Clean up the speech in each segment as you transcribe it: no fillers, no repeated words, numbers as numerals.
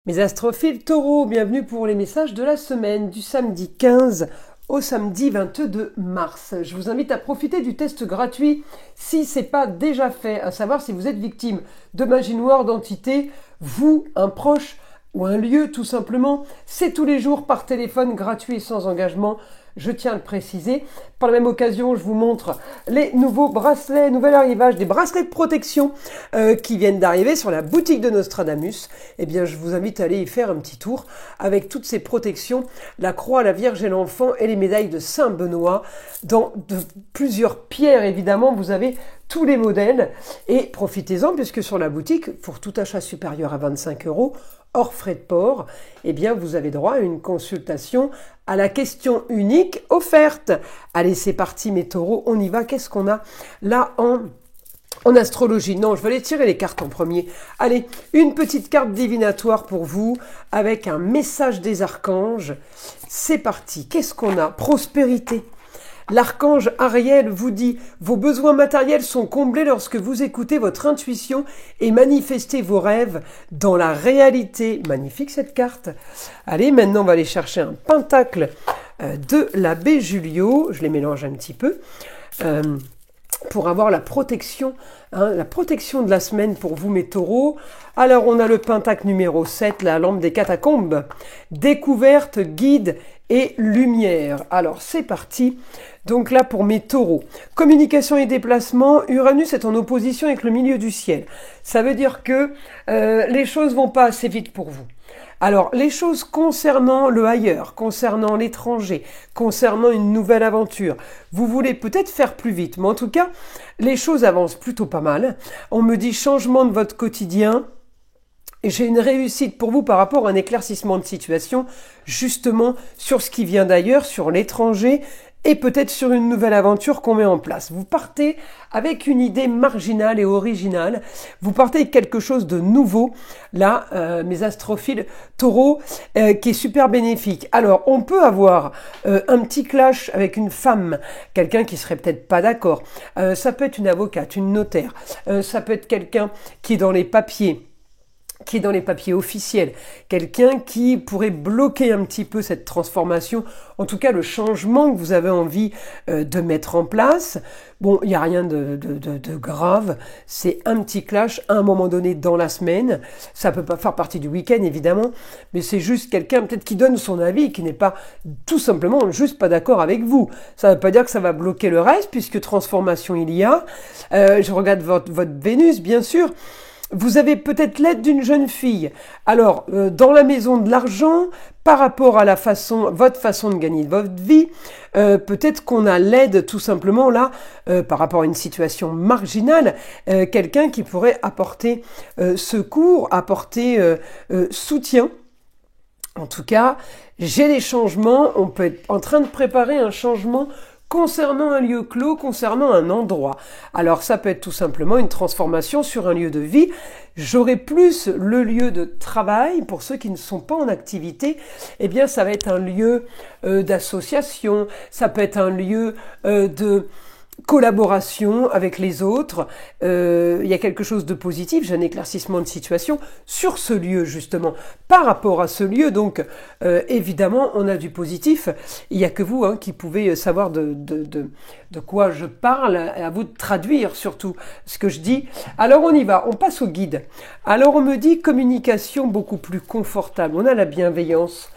Mes astrophiles taureaux, bienvenue pour les messages de la semaine du samedi 15 au samedi 22 mars. Je vous invite à profiter du test gratuit si ce n'est pas déjà fait, à savoir si vous êtes victime de magie noire, d'entité, vous, un proche ou un lieu tout simplement. C'est tous les jours par téléphone gratuit et sans engagement. Je tiens à le préciser. Par la même occasion, je vous montre les nouveaux bracelets, nouvel arrivage, des bracelets de protection qui viennent d'arriver sur la boutique de Nostradamus. Eh bien, je vous invite à aller y faire un petit tour avec toutes ces protections, la croix, la Vierge et l'enfant et les médailles de Saint-Benoît. Dans plusieurs pierres, évidemment, vous avez tous les modèles et profitez-en puisque sur la boutique, pour tout achat supérieur à 25 €, hors frais de port, eh bien, vous avez droit à une consultation à la question unique offerte. Allez, c'est parti mes taureaux, on y va. Qu'est-ce qu'on a là en astrologie? Non, je vais aller tirer les cartes en premier. Allez, une petite carte divinatoire pour vous avec un message des archanges. C'est parti. Qu'est-ce qu'on a? Prospérité. L'archange Ariel vous dit « Vos besoins matériels sont comblés lorsque vous écoutez votre intuition et manifestez vos rêves dans la réalité. » Magnifique cette carte. Allez, maintenant on va aller chercher un pentacle de l'abbé Julio. Je les mélange un petit peu. Pour avoir la protection de la semaine pour vous mes taureaux. Alors on a le pentacle numéro 7, la lampe des catacombes, découverte, guide et lumière. Alors c'est parti, donc là pour mes taureaux. Communication et déplacement, Uranus est en opposition avec le milieu du ciel. Ça veut dire que les choses vont pas assez vite pour vous. Alors, les choses concernant le ailleurs, concernant l'étranger, concernant une nouvelle aventure, vous voulez peut-être faire plus vite, mais en tout cas, les choses avancent plutôt pas mal. On me dit changement de votre quotidien. J'ai une réussite pour vous par rapport à un éclaircissement de situation, justement sur ce qui vient d'ailleurs, sur l'étranger, et peut-être sur une nouvelle aventure qu'on met en place. Vous partez avec une idée marginale et originale. Vous partez avec quelque chose de nouveau, là, mes astrophiles taureaux, qui est super bénéfique. Alors, on peut avoir un petit clash avec une femme, quelqu'un qui serait peut-être pas d'accord. Ça peut être une avocate, une notaire. Ça peut être quelqu'un qui est dans les papiers officiels, quelqu'un qui pourrait bloquer un petit peu cette transformation, en tout cas le changement que vous avez envie de mettre en place. Bon, il n'y a rien de grave, c'est un petit clash à un moment donné dans la semaine, ça peut pas faire partie du week-end évidemment, mais c'est juste quelqu'un peut-être qui donne son avis, qui n'est pas tout simplement juste pas d'accord avec vous. Ça ne veut pas dire que ça va bloquer le reste, puisque transformation il y a. Je regarde votre Vénus, bien sûr. Vous avez peut-être l'aide d'une jeune fille. Alors, dans la maison de l'argent, par rapport à votre façon de gagner votre vie, peut-être qu'on a l'aide tout simplement là, par rapport à une situation marginale, quelqu'un qui pourrait apporter secours, apporter soutien. En tout cas, j'ai des changements. On peut être en train de préparer un changement concernant un lieu clos, concernant un endroit. Alors ça peut être tout simplement une transformation sur un lieu de vie. J'aurai plus le lieu de travail. Pour ceux qui ne sont pas en activité, eh bien ça va être un lieu d'association, ça peut être un lieu de collaboration avec les autres. Il y a quelque chose de positif, j'ai un éclaircissement de situation sur ce lieu justement, par rapport à ce lieu. Donc évidemment on a du positif, il n'y a que vous qui pouvez savoir de quoi je parle, à vous de traduire surtout ce que je dis. Alors on y va, on passe au guide. Alors on me dit communication beaucoup plus confortable, on a la bienveillance.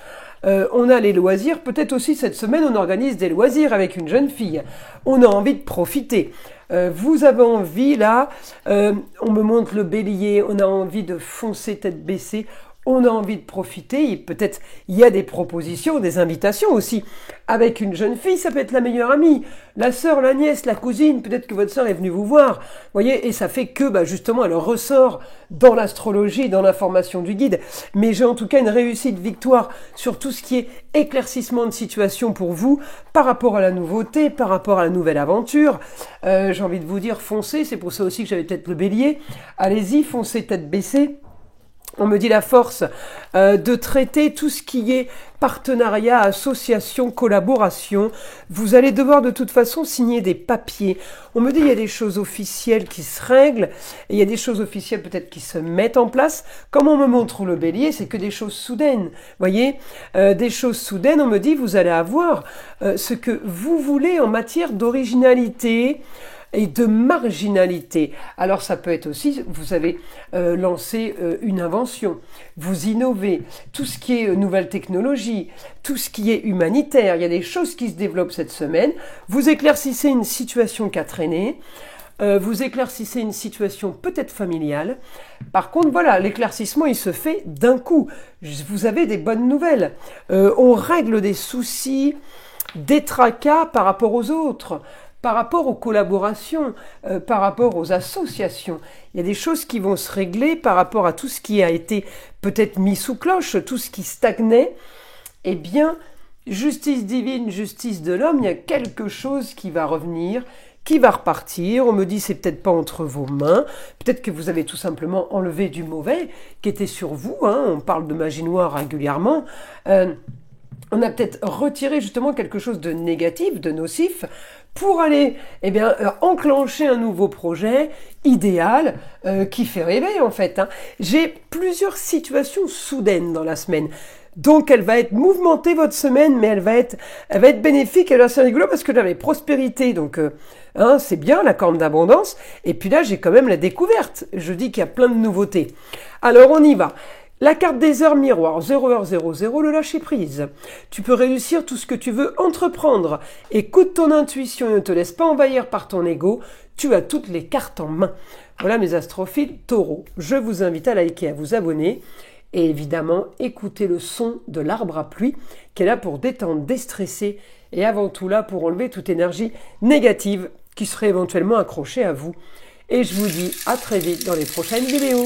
On a les loisirs, peut-être aussi cette semaine on organise des loisirs avec une jeune fille, on a envie de profiter, vous avez envie là, on me montre le bélier, on a envie de foncer tête baissée, on a envie de profiter, et peut-être il y a des propositions, des invitations aussi. Avec une jeune fille, ça peut être la meilleure amie, la sœur, la nièce, la cousine, peut-être que votre sœur est venue vous voir, voyez, et ça fait que justement elle ressort dans l'astrologie, dans l'information du guide. Mais j'ai en tout cas une réussite victoire sur tout ce qui est éclaircissement de situation pour vous, par rapport à la nouveauté, par rapport à la nouvelle aventure. J'ai envie de vous dire foncez, c'est pour ça aussi que j'avais peut-être le bélier, allez-y, foncez tête baissée. On me dit la force de traiter tout ce qui est partenariat, association, collaboration. Vous allez devoir de toute façon signer des papiers. On me dit il y a des choses officielles qui se règlent, et il y a des choses officielles peut-être qui se mettent en place. Comme on me montre le bélier, c'est que des choses soudaines. Voyez, des choses soudaines, on me dit vous allez avoir ce que vous voulez en matière d'originalité, et de marginalité. Alors ça peut être aussi, vous avez lancé une invention, vous innovez, tout ce qui est nouvelle technologie, tout ce qui est humanitaire, il y a des choses qui se développent cette semaine, vous éclaircissez une situation qui a traîné, vous éclaircissez une situation peut-être familiale. Par contre, voilà, l'éclaircissement, il se fait d'un coup. Vous avez des bonnes nouvelles. On règle des soucis, des tracas par rapport aux autres, par rapport aux collaborations, par rapport aux associations. Il y a des choses qui vont se régler par rapport à tout ce qui a été peut-être mis sous cloche, tout ce qui stagnait. Eh bien, justice divine, justice de l'homme, il y a quelque chose qui va revenir, qui va repartir. On me dit c'est peut-être pas entre vos mains, peut-être que vous avez tout simplement enlevé du mauvais qui était sur vous, hein. On parle de magie noire régulièrement. On a peut-être retiré justement quelque chose de négatif, de nocif, pour aller enclencher un nouveau projet idéal qui fait rêver en fait. Hein. J'ai plusieurs situations soudaines dans la semaine. Donc elle va être mouvementée votre semaine, mais elle va être bénéfique. Elle est assez rigolo parce que là, les prospérités, donc c'est bien la corne d'abondance. Et puis là, j'ai quand même la découverte. Je dis qu'il y a plein de nouveautés. Alors on y va. La carte des heures miroirs, 0h00, le lâcher prise. Tu peux réussir tout ce que tu veux entreprendre. Écoute ton intuition et ne te laisse pas envahir par ton ego. Tu as toutes les cartes en main. Voilà mes astrophiles taureaux. Je vous invite à liker, à vous abonner. Et évidemment, écoutez le son de l'arbre à pluie qui est là pour détendre, déstresser et avant tout là pour enlever toute énergie négative qui serait éventuellement accrochée à vous. Et je vous dis à très vite dans les prochaines vidéos.